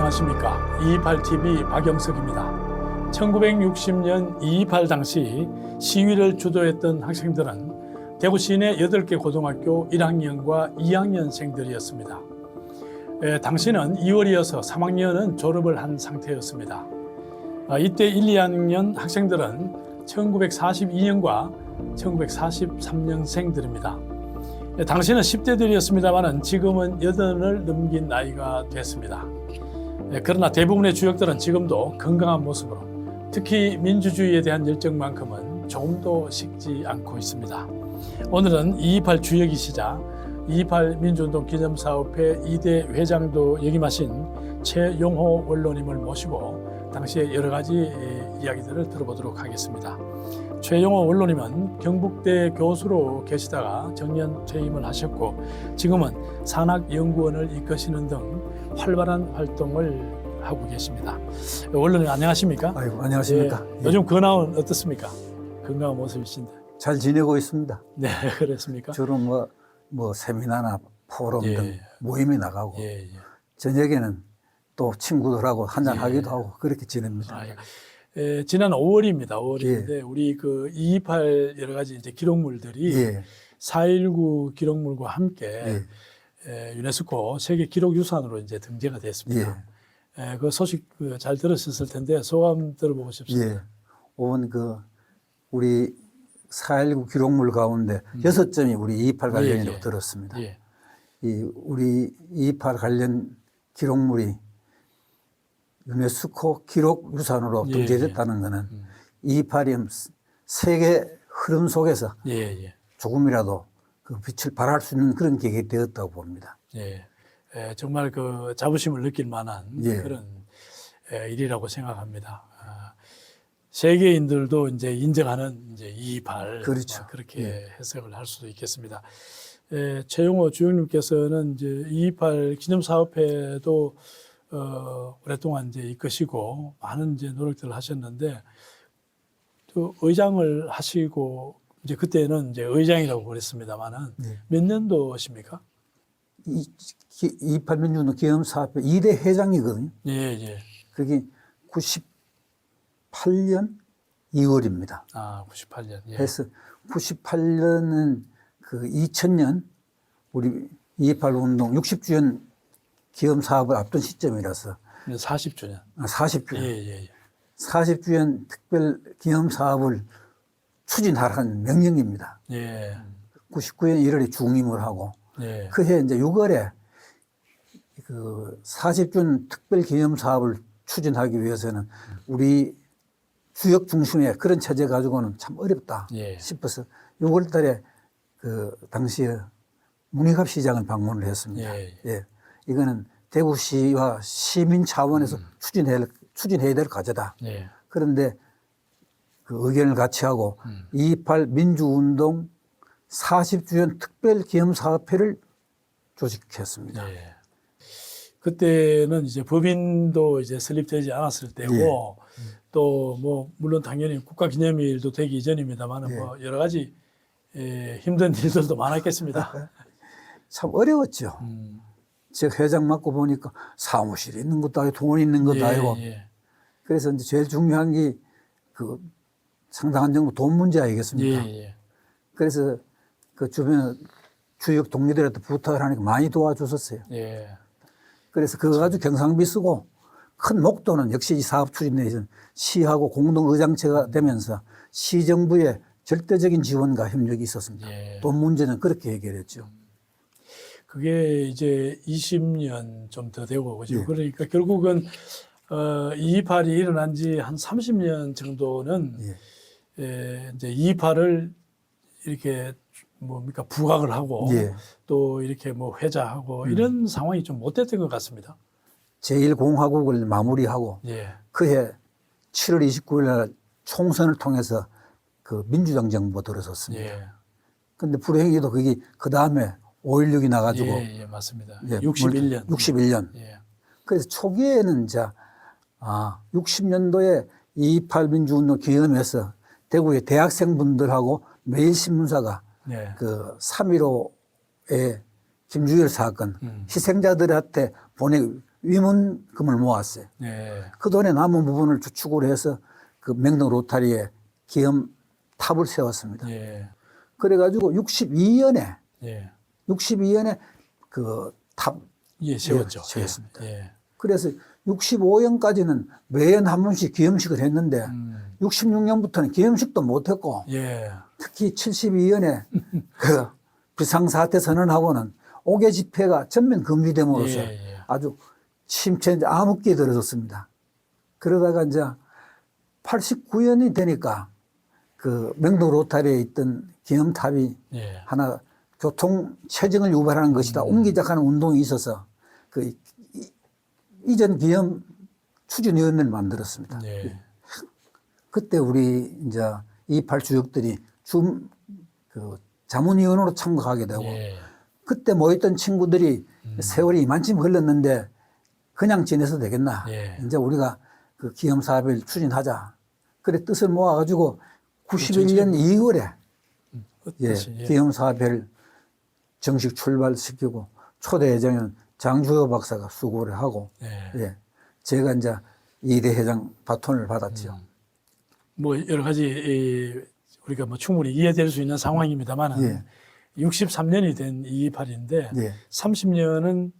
안녕하십니까. 228TV 박영석입니다. 1960년 228 당시 시위를 주도했던 학생들은 대구 시내 8개 고등학교 1학년과 2학년생들이었습니다. 당시는 2월이어서 3학년은 졸업을 한 상태였습니다. 이때 1, 2학년 학생들은 1942년과 1943년생들입니다. 당시는 10대들이었습니다만 지금은 80을 넘긴 나이가 됐습니다. 그러나 대부분의 주역들은 지금도 건강한 모습으로 특히 민주주의에 대한 열정만큼은 조금도 식지 않고 있습니다. 오늘은 228 주역이시자 228 민주운동 기념사업회 2대 회장도 역임하신 최용호 원로님을 모시고 당시의 여러 가지 이야기들을 들어보도록 하겠습니다. 최용호 원로님은 경북대 교수로 계시다가 정년 퇴임을 하셨고 지금은 산학연구원을 이끄시는 등 활발한 활동을 하고 계십니다. 원로님 안녕하십니까? 아이고, 안녕하십니까? 예, 요즘 근황은 어떻습니까? 건강한 모습이신데. 잘 지내고 있습니다. 네, 그렇습니까? 주로 뭐 세미나나 포럼 예, 등 모임에 나가고 예. 저녁에는 또 친구들하고 한잔 예. 하기도 하고 그렇게 지냅니다. 지난 5월입니다. 5월인데 우리 그 228 여러 가지 이제 기록물들이 예. 4.19 기록물과 함께 유네스코 세계 기록유산으로 이제 등재가 됐습니다. 그 소식 잘 들으셨을 텐데 소감 들어보고 싶습니다. 예. 오늘 우리 4.19 기록물 가운데 6점이 우리 228 관련이라고 들었습니다. 예. 우리 228 관련 기록물이 유네스코 기록유산으로 등재됐다는 것은 228이 세계 흐름 속에서 조금이라도 그 빛을 발할 수 있는 그런 계기가 되었다고 봅니다. 정말 그 자부심을 느낄 만한 그런 일이라고 생각합니다. 세계인들도 이제 인정하는 이제 228 그렇죠. 그렇게 해석을 할 수도 있겠습니다. 최용호 주역님께서는 이제 228 기념사업회도 오랫동안 이제 이끄시고 많은 이제 노력들을 하셨는데 또 의장을 하시고 이제 그때는 이제 의장이라고 그랬습니다만은 몇 년도십니까? 228 민주운동 기념사업회 2대 회장이거든요. 그게 98년 2월입니다. 98년. 그래서 98년은 그 2000년 우리 228 운동 60주년 기념 사업을 앞둔 시점이라서 40주년. 40주년. 40주년 특별 기념 사업을 추진하라는 명령입니다. 99년 1월에 중임을 하고 그해 이제 6월에 그 40주년 특별 기념 사업을 추진하기 위해서는 우리 주역 중심의 그런 체제 가지고는 참 어렵다 싶어서 6월 달에 그 당시에 문희갑 시장을 방문을 했습니다. 이거는 대구시와 시민 차원에서 추진해야 될 과제다. 그런데 그 의견을 같이 하고 228 민주운동 40주년 특별기념사업회를 조직했습니다. 그때는 이제 법인도 이제 설립되지 않았을 때고 또 뭐 물론 당연히 국가기념일도 되기 이전입니다만 뭐 여러 가지 힘든 일들도 많았겠습니다. 참 어려웠죠. 제가 회장 맡고 보니까 사무실이 있는 것도 아니고 돈 있는 것도 아니고 그래서 이제 제일 중요한 게 그 상당한 정도 돈 문제 아니겠습니까? 그래서 그 주변 주역 동료들한테 부탁을 하니까 많이 도와줬었어요. 그래서 그거 가지고 경상비 쓰고 큰 목도는 역시 이 사업 추진에서 시하고 공동 의장체가 되면서 시정부의 절대적인 지원과 협력이 있었습니다. 돈 문제는 그렇게 해결했죠. 그게 이제 20년 좀 더 되고 그죠. 그러니까 결국은 228이 일어난 지 한 30년 정도는 이제 228을 이렇게 뭡니까 부각을 하고 또 이렇게 뭐 회자하고 이런 상황이 좀 못 됐던 것 같습니다. 제1공화국을 마무리하고 그해 7월 29일 날 총선을 통해서 그 민주당 정부가 들어섰습니다. 그런데 불행히도 그게 그 다음에 5.16이 나가지고. 맞습니다. 61년. 61년. 그래서 초기에는 이제 60년도에 228 민주운동 기념해서 대구의 대학생분들하고 매일신문사가 그 3.15의 김주열 사건 희생자들한테 위문금을 모았어요. 예. 그 돈의 남은 부분을 주축으로 해서 그 명동 로타리에 기염탑을 세웠습니다. 예. 그래가지고 62년에 예. 그 탑 예, 세웠죠. 세웠습니다. 예. 그래서 65년까지는 매년 한 번씩 기염식을 했는데 66년부터는 기염식도 못했고 예. 특히 72년에 그 비상사태 선언하고는 5개 집회가 전면 금지됨으로써 예, 예. 아주 침체 암흑기에 들어섰습니다. 그러다가 이제 89년이 되니까 그 명동 로타리에 있던 기염탑이 예. 하나 교통 체증을 유발하는 것이다. 옮기자하는 운동이 있어서 그 이전 기염 추진위원회를 만들었습니다. 예. 그때 우리 이제 2.28 주역들이 그 자문위원으로 참가하게 되고 예. 그때 모였던 친구들이 세월이 이만큼 흘렀는데 그냥 지내서 되겠나. 예. 이제 우리가 그 기염 사업을 추진하자. 그래 뜻을 모아가지고 91년 2월에 어떠시- 예. 기염 사업을 정식 출발시키고 초대 회장은 장주호 박사가 수고를 하고 예. 제가 이제 2대 회장 바톤을 받았죠. 뭐 여러 가지 우리가 뭐 충분히 이해될 수 있는 상황입니다만은 예. 63년이 된 2.28인데 예. 30년은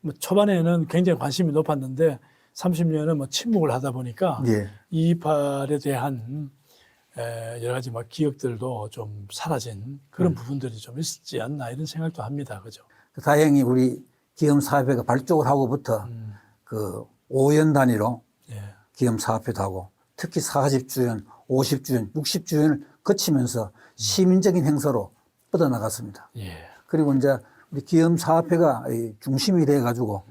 뭐 초반에는 굉장히 관심이 높았는데 30년은 뭐 침묵을 하다 보니까 예. 2.28에 대한 여러 가지 막 기억들도 좀 사라진 그런 부분들이 좀 있지 않나 이런 생각도 합니다. 그죠? 다행히 우리 기염 사업회가 발족을 하고부터 그 5년 단위로 예. 기염 사업회도 하고 특히 40주년, 50주년, 60주년을 거치면서 시민적인 행사로 뻗어나갔습니다. 예. 그리고 이제 우리 기염 사업회가 중심이 돼가지고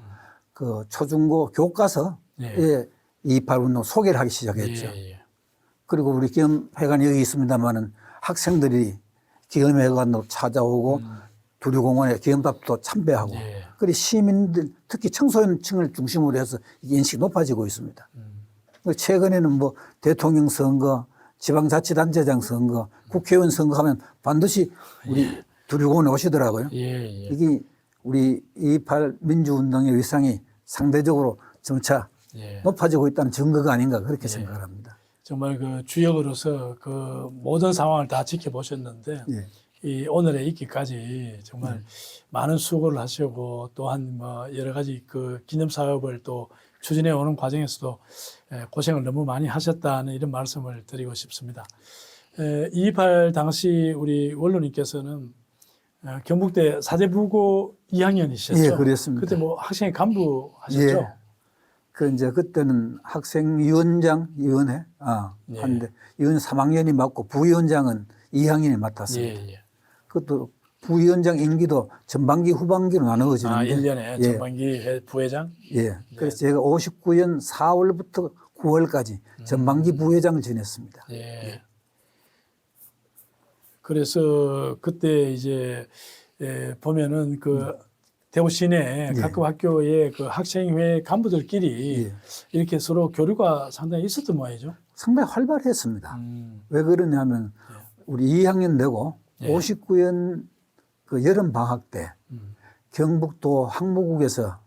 그 초중고 교과서에 예. 2.28 운동 소개를 하기 시작했죠. 예. 예. 그리고 우리 기염회관이 여기 있습니다만은 학생들이 기염회관으로 찾아오고 두류공원에 기염탑도 참배하고 예. 그리고 시민들 특히 청소년층을 중심으로 해서 인식이 높아지고 있습니다. 최근에는 뭐 대통령 선거, 지방자치단체장 선거, 국회의원 선거하면 반드시 우리 두류공원에 오시더라고요. 예. 예. 이게 우리 2.28 민주운동의 위상이 상대적으로 점차 예. 높아지고 있다는 증거가 아닌가 그렇게 생각을 합니다. 정말 그 주역으로서 그 모든 상황을 다 지켜보셨는데 예. 이 오늘에 있기까지 정말 많은 수고를 하시고 또한 뭐 여러 가지 그 기념 사업을 또 추진해 오는 과정에서도 고생을 너무 많이 하셨다는 이런 말씀을 드리고 싶습니다. 2.28 당시 우리 원로님께서는 경북대 사제부고 2학년이셨죠? 예, 그랬습니다. 그때 뭐 학생 간부 하셨죠? 예. 그 이제 그때는 학생위원장 위원회 예. 하는데 위원 3학년이 맡고 부위원장은 2학년이 맡았습니다. 예, 예. 그것도 부위원장 임기도 전반기 후반기로 나누어지는데 1년에 예. 전반기 부회장? 예. 그래서 제가 59년 4월부터 9월까지 전반기 부회장을 지냈습니다. 예. 그래서 그때 이제 보면은 그 대구 시내 예. 각급 학교의 그 학생회 간부들끼리 예. 이렇게 서로 교류가 상당히 있었던 모양이죠. 상당히 활발했습니다. 왜 그러냐면 우리 2학년 되고 예. 59년 그 여름 방학 때 경북도 학무국에서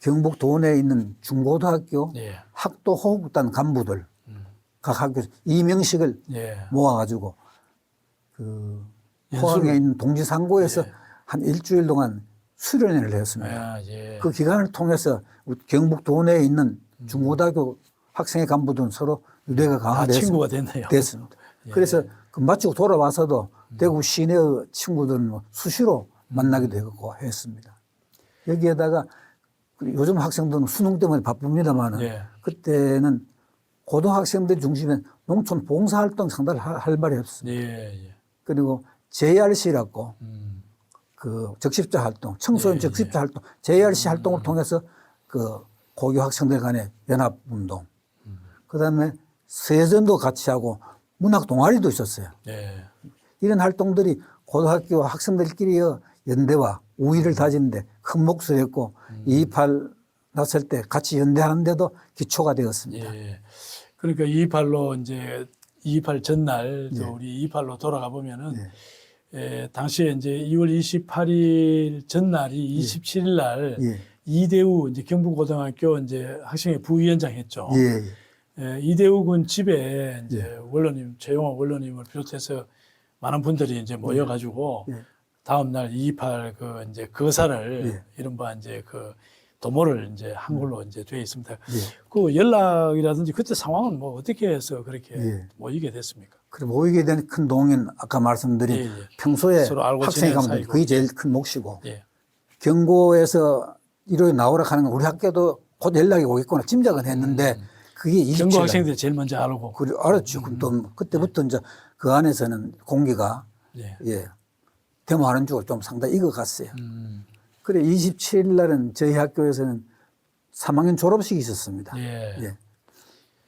경북도 내에 있는 중고등학교 예. 학도 호국단 간부들 각 학교 이명식을 예. 모아가지고 그 연수를. 포항에 있는 동지상고에서 예. 한 일주일 동안 수련회를 했습니다. 아, 예. 그 기간을 통해서 우리 경북도 내에 있는 중고등학교 학생회 간부들은 서로 유대가 강화됐습니다. 친구가 됐네요. 됐습니다. 예. 그래서 그 마치고 돌아와서도 대구 시내의 친구들은 뭐 수시로 만나기도 했고 했습니다. 여기에다가 요즘 학생들은 수능 때문에 바쁩니다만은 예. 그때는 고등학생들 중심에 농촌 봉사활동 상당히 활발했습니다. 예. 예. 그리고 JRC라고 그 적십자 활동, 청소년 예, 적십자 활동, JRC 활동을 통해서 그 고교 학생들 간의 연합 운동, 그다음에 세전도 같이 하고 문학 동아리도 있었어요. 예. 이런 활동들이 고등학교 학생들끼리의 연대와 우위를 다지는데 큰 몫을 했고 2.28 났을 때 같이 연대하는데도 기초가 되었습니다. 예. 그러니까 2.28로 이제 2.28 전날 또 예. 우리 2.28로 돌아가 보면은 당시에 이제 2월 28일 전날이 27일 날 예. 이대우 이제 경북고등학교 이제 학생회 부위원장 했죠. 예. 예, 이대우 군 집에 이제 예. 원로님 최용화 원로님을 비롯해서 많은 분들이 이제 모여가지고 예. 다음 날 2.28 그 이제 거사를 예. 이른바 이제 그 도모를 이제 한 걸로 이제 되어 있습니다. 예. 그 연락이라든지 그때 상황은 뭐 어떻게 해서 그렇게 예. 모이게 됐습니까? 그래 모이게 된 큰 동인 아까 말씀드린 예, 예. 평소에 서로 알고 학생이 지내는 가면 사이고. 그게 제일 큰 몫이고 예. 경고에서 일요일 나오라 하는 건 우리 학교도 곧 연락이 오겠구나 짐작은 했는데 그게 27일 경고 학생들이 제일 먼저 알고. 그래 알았죠. 그럼 또 그때부터 이제 그 안에서는 공기가 예. 예 데모하는 쪽으로 좀 상당히 익어갔어요. 음. 그래 27일 날은 저희 학교에서는 3학년 졸업식이 있었습니다. 예. 예.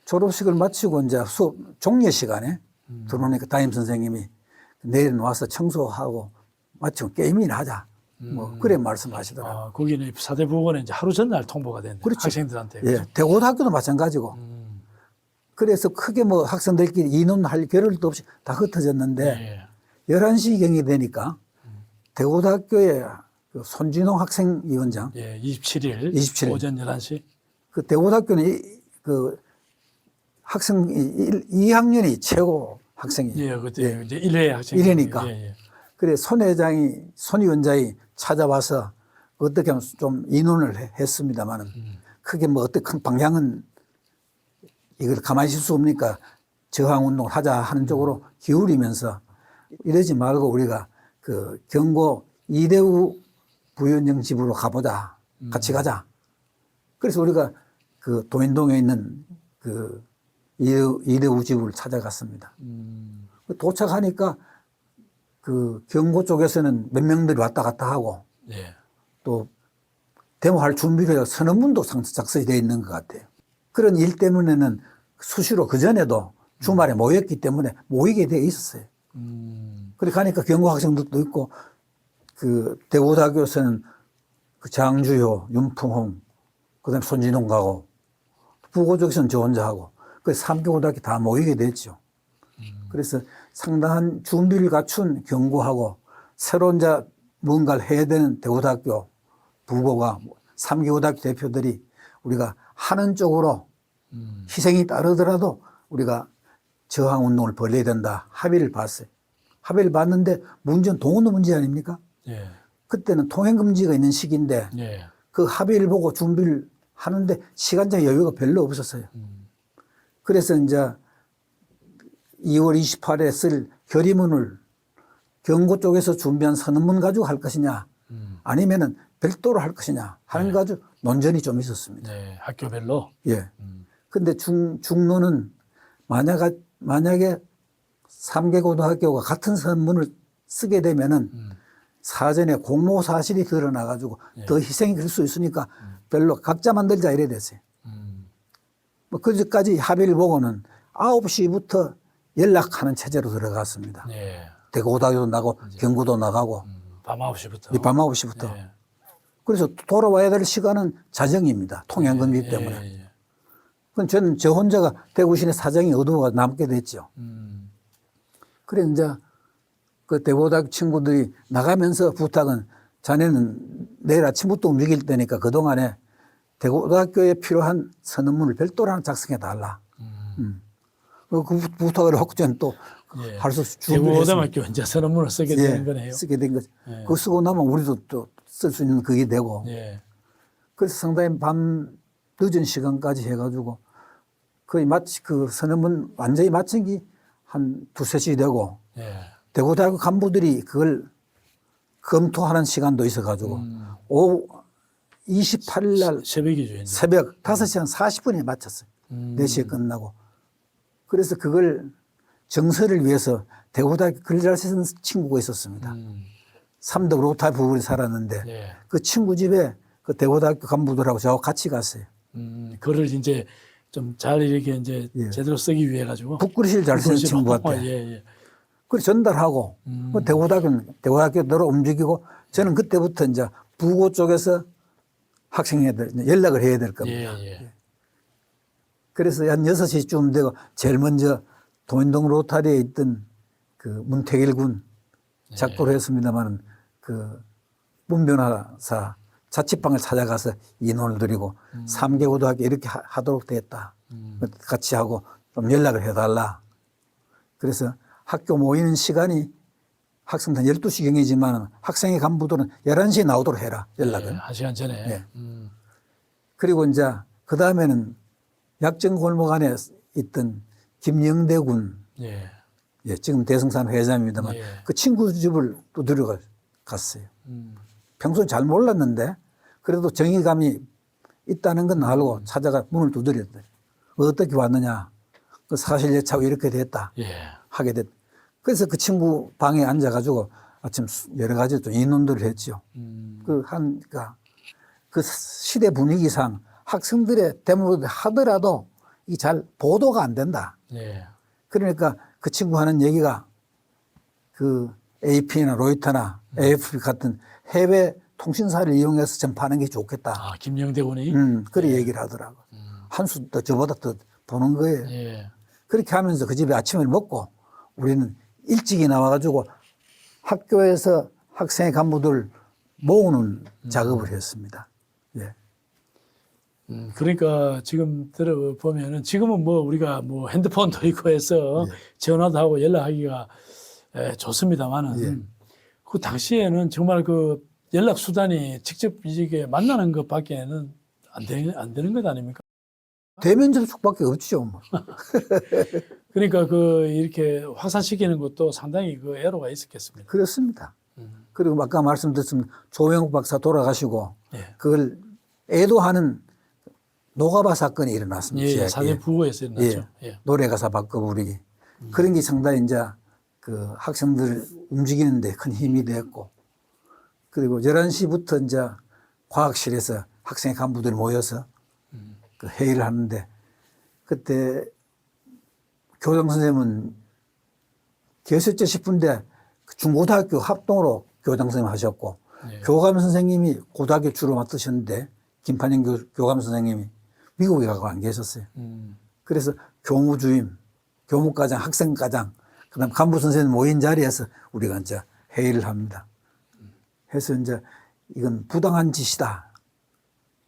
졸업식을 마치고 이제 수업 종례 시간에 들어오니까 담임 선생님이 내일은 와서 청소하고 마치고 게임이나 하자. 뭐 그래 말씀하시더라고요. 아, 거기는 사대부원에 이제 하루 전날 통보가 됐네. 그렇죠. 학생들한테. 예. 대고등학교도 마찬가지고. 그래서 크게 뭐 학생들끼리 인원할 겨를도 없이 다 흩어졌는데 예. 11시경이 되니까 대고등학교에 그 손진홍 학생위원장 예. 27일 27일. 오전 11시. 그 대고등학교는 그 학생 2학년이 최고 학생이에요. 예. 그때 이제 1회 학생. 일회니까. 예. 예. 그래 손 위원장이 찾아와서 어떻게 하면 좀 인원을 했습니다만은 크게 뭐 어떻게 큰 방향은 이걸 가만히 있을 수 없으니까 저항 운동을 하자 하는 쪽으로 기울이면서 이러지 말고 우리가 그 경고 이대우 부위원장 집으로 가보자. 같이 가자. 그래서 우리가 그 도인동에 있는 그 이대우 집을 찾아갔습니다. 도착하니까 그 경고 쪽에서는 몇 명들이 왔다 갔다 하고 예. 또 데모할 준비를 선언문도 작성이 되어 있는 것 같아요. 그런 일 때문에는 수시로 그전에도 주말에 모였기 때문에 모이게 되어 있었어요. 그렇게 하니까 경고 학생들도 있고 그 대고등학교에서는 그 장주효, 윤풍홍, 그 다음에 손진홍 가고 부고 쪽에서는 저 혼자 하고 그래서 3개 고등학교 다 모이게 됐죠. 그래서 상당한 준비를 갖춘 경고하고 새로 이제 뭔가를 해야 되는 대고등학교 부고가 3개 고등학교 대표들이 우리가 하는 쪽으로 희생이 따르더라도 우리가 저항 운동을 벌여야 된다. 합의를 봤어요. 합의를 봤는데 문제는 동원도 문제 아닙니까? 예. 그때는 통행금지가 있는 시기인데 예. 그 합의를 보고 준비를 하는데 시간적 여유가 별로 없었어요. 그래서 이제 2월 28일에 쓸 결의문을 경고 쪽에서 준비한 선언문 가지고 할 것이냐 아니면은 별도로 할 것이냐 하는 거 가지고 논전이 좀 있었습니다. 네. 학교별로. 예. 근데 중론은 만약에 3개 고등학교가 같은 선문을 쓰게 되면은 사전에 공모 사실이 드러나 가지고 더 희생이 될 수 있으니까 별로 각자 만들자 이래 됐어요. 뭐 그저까지 합의를 보고는 9시부터 연락하는 체제로 들어갔습니다. 예. 대고등학교도 나가고 경구도 나가고 밤 9시부터. 밤 9시부터. 예. 그래서 돌아와야 될 시간은 자정입니다. 통행금지 예. 때문에. 예. 그럼 저는 저 혼자가 대구 시내 사정이 어두워가 남게 됐죠. 그래 이제 그 대고등학교 친구들이 나가면서 부탁은 자네는 내일 아침부터 움직일 때니까 그동안에 대고등학교에 필요한 선언문을 별도로 하나 작성해 달라. 그 부탁을 하고 저는 또 할 수 준비를 했습니다. 대고등학교 이제 선언문을 쓰게 되는 거네요. 쓰게 된 거죠. 예. 그거 쓰고 나면 우리도 또 쓸 수 있는 그게 되고. 예. 그래서 상당히 밤 늦은 시간까지 해가지고 거의 마치 그 선언문 완전히 마친 게 한 2~3시 되고 예. 대고등학교 간부들이 그걸 검토하는 시간도 있어가지고 오후 28일 날 새벽이죠. 이제. 새벽 5시 한 40분에 마쳤어요. 4시에 끝나고. 그래서 그걸 정서를 위해서 대고등학교 글 잘 쓰는 친구가 있었습니다. 삼덕 로타 부부에 살았는데 예. 그 친구 집에 그 대고등학교 간부들하고 저하고 같이 갔어요. 글을 이제 좀 잘 이렇게 이제 예. 제대로 쓰기 위해 가지고. 북글씨를 잘 쓰는 친구한테. 예, 예. 그걸 전달하고 그 대고등학교대로 움직이고 저는 그때부터 이제 부고 쪽에서 학생회들 연락을 해야 될 겁니다. 예, 예. 그래서 한 6시쯤 되고 제일 먼저 도인동 로타리에 있던 그 문태길 군 작도를 했습니다만은 그 문변호사 자취방을 찾아가서 인원을 드리고 3개 고등학교 이렇게 하도록 되었다. 같이 하고 좀 연락을 해달라. 그래서 학교 모이는 시간이 학생들 12시경이지만 학생의 간부들은 11시에 나오도록 해라. 연락을. 네, 1시간 전에. 네. 그리고 이제 그 다음에는 약정 골목 안에 있던 김영대 군, 예. 예, 지금 대성산 회장입니다만 예. 그 친구 집을 또 들어갔어요. 평소에 잘 몰랐는데 그래도 정의감이 있다는 건 알고 찾아가 문을 두드렸대요. 어떻게 왔느냐. 그 사실 여차고 이렇게 됐다. 예. 하게 됐. 그래서 그 친구 방에 앉아가지고 아침 여러 가지 또 인원들을 했죠. 그러니까 그 시대 분위기상 학생들의 대목을 하더라도 이게 잘 보도가 안 된다. 예. 그러니까 그 친구 하는 얘기가 그 AP나 로이터나 AFP 같은 해외 통신사를 이용해서 전파하는 게 좋겠다. 아, 김영대 군이? 그렇게 얘기를 하더라고. 한 수 더 저보다 더 보는 거예요. 예. 그렇게 하면서 그 집에 아침을 먹고 우리는 일찍이 나와가지고 학교에서 학생의 간부들 모으는 작업을 했습니다. 예. 그러니까 지금 들어보면은 지금은 뭐 우리가 뭐 핸드폰도 있고 해서 전화도 하고 연락하기가 좋습니다만은 예. 그 당시에는 정말 그 연락 수단이 직접 이게 만나는 것밖에는 안 되는 것 아닙니까? 대면 접촉밖에 없죠. 뭐. 그러니까 그 이렇게 확산시키는 것도 상당히 그 애로가 있었겠습니다. 그렇습니다. 그리고 아까 말씀드렸지만 조영욱 박사 돌아가시고 예. 그걸 애도하는 노가바 사건이 일어났습니다. 예, 사대 부고에서 일어났죠. 예. 노래 가사 바꿔 부르기. 그런 게 상당히 이제 그 학생들 움직이는데 큰 힘이 됐고 그리고 11시부터 이제 과학실에서 학생 간부들이 모여서 그 회의를 하는데 그때 교장 선생님은 계셨죠 싶은데 중고등학교 합동으로 교장 선생님 하셨고 예. 교감 선생님이 고등학교 주로 맡으셨는데 김판영 교감 선생님이 미국에 가고 안 계셨어요. 그래서 교무주임, 교무과장, 학생과장, 그다음 간부 선생님 모인 자리에서 우리가 이제 회의를 합니다. 해서 이제 이건 부당한 짓이다.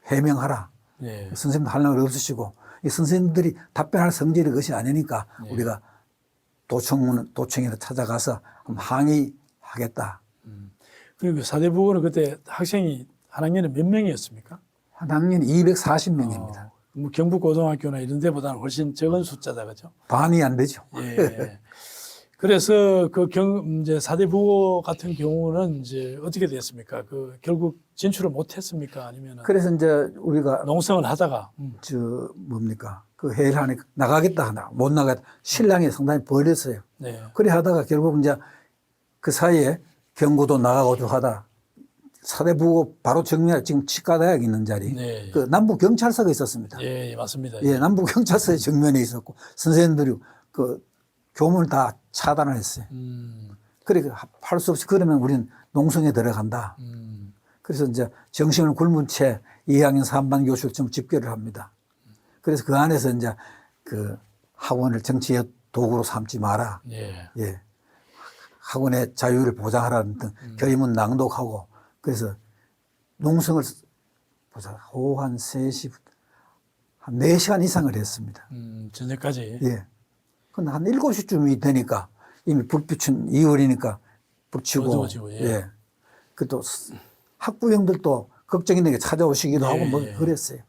해명하라. 예. 선생님도 할 말 없으시고 이 선생님들이 답변할 성질이 그것이 아니니까 우리가 도청에서 찾아가서 한번 항의하겠다. 그리고 사대 부고는 그때 학생이 한 학년에 몇 명이었습니까? 한 학년이 240명입니다. 뭐 경북고등학교나 이런 데보다는 훨씬 적은 숫자다, 그죠? 반이 안 되죠. 예. 그래서 그 이제 사대 부고 같은 경우는 이제 어떻게 됐습니까? 그 결국 진출을 못 했습니까? 아니면 그래서 이제 우리가 농성을 하다가 그 회의를 하니까 나가겠다 하나 못 나가겠다. 신랑이 상당히 버렸어요. 네. 그래 하다가 결국 이제 그 사이에 경구도 나가고 하다 사대 부고 바로 정면 지금 치과대학 있는 자리 네. 그 남부 경찰서가 있었습니다. 예, 맞습니다. 예, 남부 경찰서의 정면에 있었고 선생님들이 그 교문을 다 차단을 했어요. 그러니까 할 수 없이 그러면 우리는 농성에 들어간다. 그래서 이제 정신을 굶은 채 2학년 3반 교실 좀 집결을 합니다. 그래서 그 안에서 이제 그 학원을 정치의 도구로 삼지 마라. 예. 예. 학원의 자유를 보장하라는 등 결의문 낭독하고 그래서 농성을 보자. 오후 한 3시부터 한 4시간 이상을 했습니다. 저녁까지. 예. 근데 한 7시쯤이 되니까 이미 불빛은 2월이니까 붙이고. 어두워지고, 예. 그 또 학부형들도 걱정 있는 게 찾아오시기도 하고 뭐 예. 그랬어요.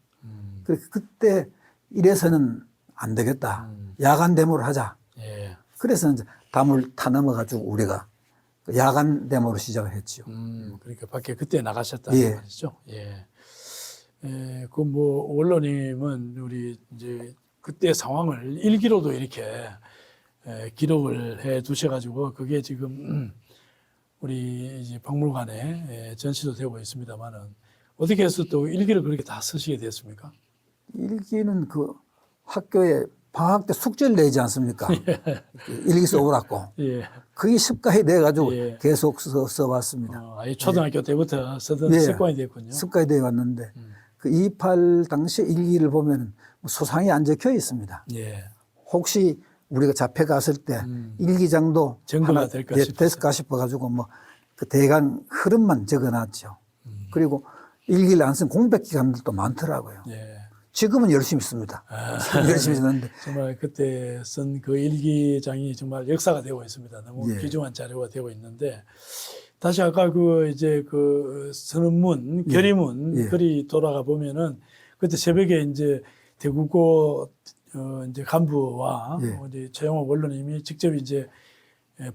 그때 이래서는 안 되겠다. 야간 데모를 하자. 예. 그래서 이제 담을 타 넘어가지고 우리가 야간 데모를 시작을 했죠. 그러니까 밖에 그때 나가셨다는 예. 말이죠. 예. 예, 그 뭐 원로님은 우리 이제 그때 상황을 일기로도 이렇게 기록을 해 두셔가지고 그게 지금 우리 이제 박물관에 전시도 되고 있습니다만은 어떻게 해서 또 일기를 그렇게 다 쓰시게 됐습니까? 일기는 그 학교에 방학 때 숙제를 내지 않습니까? 그 일기 써오라고. 예. 그게 습관이 돼가지고 예. 계속 써왔습니다. 아예 초등학교 때부터 쓰던 예. 습관이 됐군요. 습관이 되어 왔는데 그 28 당시 일기를 보면 소상이 안 적혀 있습니다. 예. 혹시 우리가 잡혀갔을 때 일기장도 증거가 하나 될까 됐을까 싶어가지고 뭐 그 대강 흐름만 적어놨죠. 그리고 일기를 안 쓴 공백 기관들도 많더라고요. 예. 지금은 열심히 씁니다. 열심히 쓰는데 정말 그때 쓴 그 일기장이 정말 역사가 되고 있습니다. 너무 예. 귀중한 자료가 되고 있는데 다시 아까 그 이제 그 선언문, 예. 결의문 예. 글이 돌아가 보면은 그때 새벽에 이제 대구고 이제 간부와 예. 이제 최영호 원로님이 직접 이제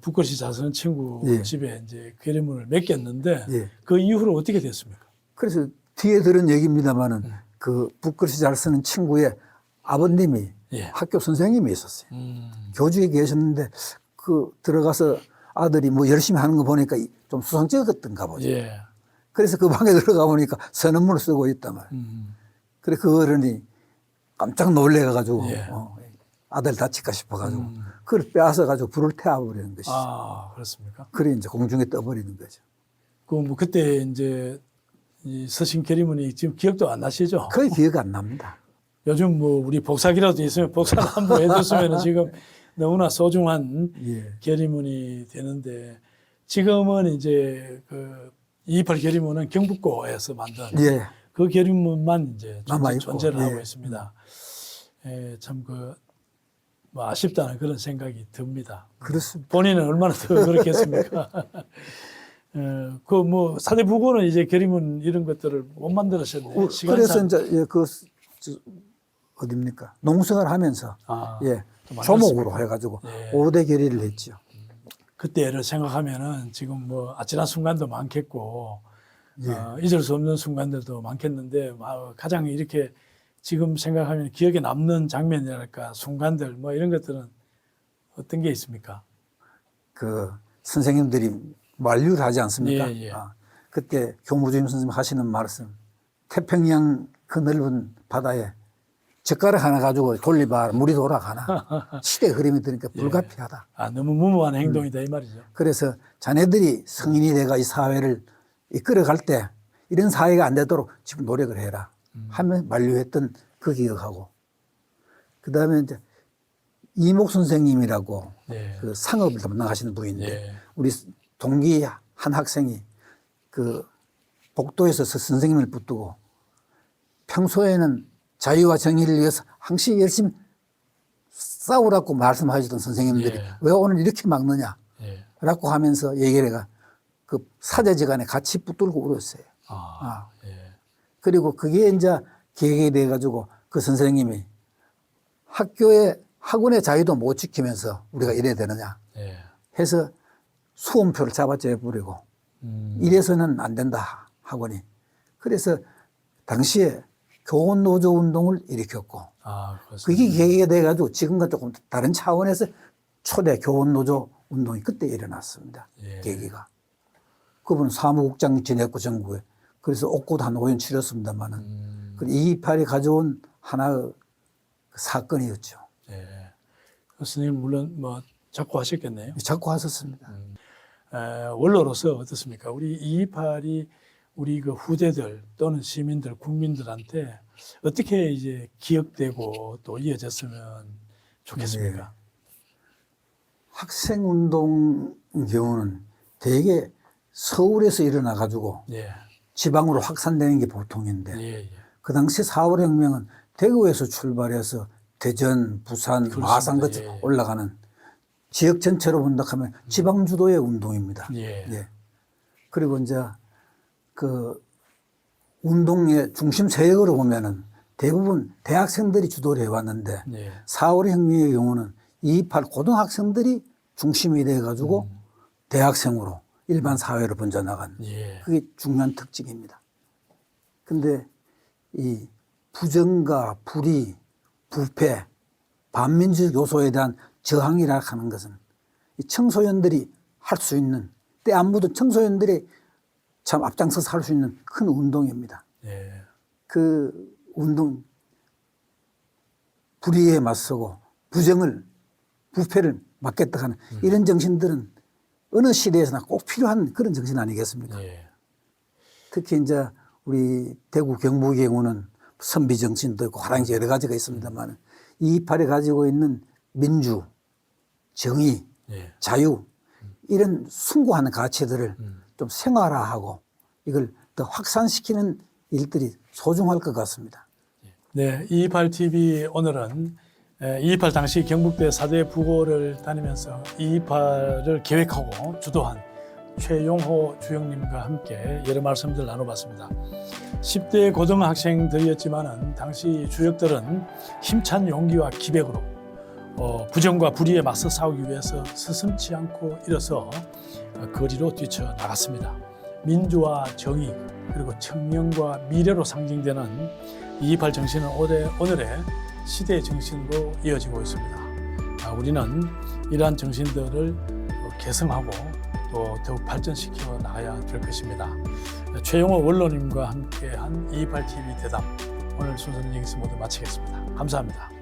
북글씨 잘 쓰는 친구 예. 집에 이제 결의문을 맡겼는데 예. 그 이후로 어떻게 됐습니까? 그래서 뒤에 들은 얘기입니다만은 그 북글씨 잘 쓰는 친구의 아버님이 예. 학교 선생님이 있었어요. 교직에 계셨는데 그 들어가서 아들이 뭐 열심히 하는 거 보니까 좀 수상쩍었던가 보죠. 예. 그래서 그 방에 들어가 보니까 선언문을 쓰고 있단 말이에요. 그래 그 어른이 깜짝 놀래가지고 예. 아들 다칠까 싶어가지고 그걸 빼앗아가지고 불을 태워버리는 것이죠. 아, 그렇습니까? 그래 이제 공중에 떠버리는 거죠. 그 뭐 그때 이제 이 서신 결의문이 지금 기억도 안 나시죠? 거의 기억 안 납니다. 요즘 뭐 우리 복사기라도 있으면 복사를 한번 해줬으면 지금 너무나 소중한 예. 결의문이 되는데 지금은 이제 그 228 결의문은 경북고에서 만든 예. 그 결의문만 이제 남아있고, 존재를 예. 하고 있습니다. 참 뭐 아쉽다는 그런 생각이 듭니다. 그렇습니다. 본인은 얼마나 더 그렇겠습니까? 그 뭐 사대부고는 이제 결의문 이런 것들을 못 만들었었네. 그래서 이제 예, 어딥니까? 농성을 하면서 예, 좀 조목으로 해가지고 예. 5대 결의를 했죠. 그때를 생각하면은 지금 뭐 아찔한 순간도 많겠고 예. 잊을 수 없는 순간들도 많겠는데 가장 이렇게 지금 생각하면 기억에 남는 장면이랄까 순간들 뭐 이런 것들은 어떤 게 있습니까? 그 선생님들이 만류를 하지 않습니까? 예, 예. 그때 교무주임 선생님 하시는 말씀, 태평양 그 넓은 바다에 젓가락 하나 가지고 돌리봐 물이 돌아가나. 시대 흐름이 드니까 불가피하다. 너무 무모한 행동이다 이 말이죠. 그래서 자네들이 성인이 돼가 이 사회를 이끌어갈 때 이런 사회가 안 되도록 지금 노력을 해라 하며 만류했던 그 기억하고, 그 다음에 이제 이목 선생님이라고 예. 그 상업을 담당하시는 분인데 예. 우리 동기 한 학생이 그 복도에서 선생님을 붙들고 평소에는 자유와 정의를 위해서 항상 열심히 싸우라고 말씀하시던 선생님들이 예. 왜 오늘 이렇게 막느냐 예. 라고 하면서 얘기를 해가 그 사제지간에 같이 붙들고 울었어요. 예. 그리고 그게 이제 계획이 돼가지고 그 선생님이 학원의 자유도 못 지키면서 우리가 이래야 되느냐 예. 해서 수험표를 잡아재버리고 이래서는 안 된다 학원이. 그래서 당시에 교원노조 운동을 일으켰고 그렇습니다. 그게 계기가 돼가지고 지금과 조금 다른 차원에서 초대 교원노조 운동이 그때 일어났습니다. 예. 계기가. 그분은 사무국장 지냈고 전국에. 그래서 옥고도 한 5년 치렀습니다만은 그 228이 가져온 하나의 사건이었죠. 예. 선생님 물론 뭐 자꾸 하셨겠네요. 자꾸 하셨습니다. 원로로서 어떻습니까? 우리 228이 우리 그 후대들 또는 시민들, 국민들한테 어떻게 이제 기억되고 또 이어졌으면 좋겠습니까? 네. 학생운동 경우는 대개 서울에서 일어나 가지고 예. 지방으로 확산되는 게 보통인데 예. 그 당시 4월 혁명은 대구에서 출발해서 대전, 부산, 그렇습니다. 마산 같이 예. 올라가는 지역 전체로 본다면 지방 주도의 운동입니다. 예. 그리고 이제 그 운동의 중심 세력으로 보면은 대부분 대학생들이 주도를 해왔는데 예. 4월 혁명의 경우는 228 고등학생들이 중심이 돼가지고 대학생으로 일반 사회로 번져나간 예. 그게 중요한 특징입니다. 근데 이 부정과 불의, 부패, 반민주적 요소에 대한 저항이라 하는 것은 이 청소년들이 할 수 있는 때 안 묻은 청소년들이 참 앞장서서 할 수 있는 큰 운동입니다. 예. 그 운동, 불의에 맞서고 부정을, 부패를 막겠다 하는 이런 정신들은 어느 시대에서나 꼭 필요한 그런 정신 아니겠습니까? 예. 특히 이제 우리 대구 경북의 경우는 선비 정신도 있고 화랑지 여러 가지가 있습니다만 228이 가지고 있는 민주, 정의, 예. 자유 이런 숭고한 가치들을 좀 생활화하고 이걸 더 확산시키는 일들이 소중할 것 같습니다. 네, 228TV 오늘은 228 당시 경북대 사대 부고를 다니면서 228을 계획하고 주도한 최용호 주영님과 함께 여러 말씀들 나눠봤습니다. 10대 고등학생들이었지만은 당시 주역들은 힘찬 용기와 기백으로 부정과 불의에 맞서 싸우기 위해서 스승치 않고 일어서 거리로 뛰쳐나갔습니다. 민주와 정의 그리고 청년과 미래로 상징되는 228 정신은 오늘의 시대의 정신으로 이어지고 있습니다. 우리는 이러한 정신들을 계승하고 또 더욱 발전시켜 나가야 될 것입니다. 최용호 원로님과 함께한 228TV 대담 오늘 순서는 여기서 모두 마치겠습니다. 감사합니다.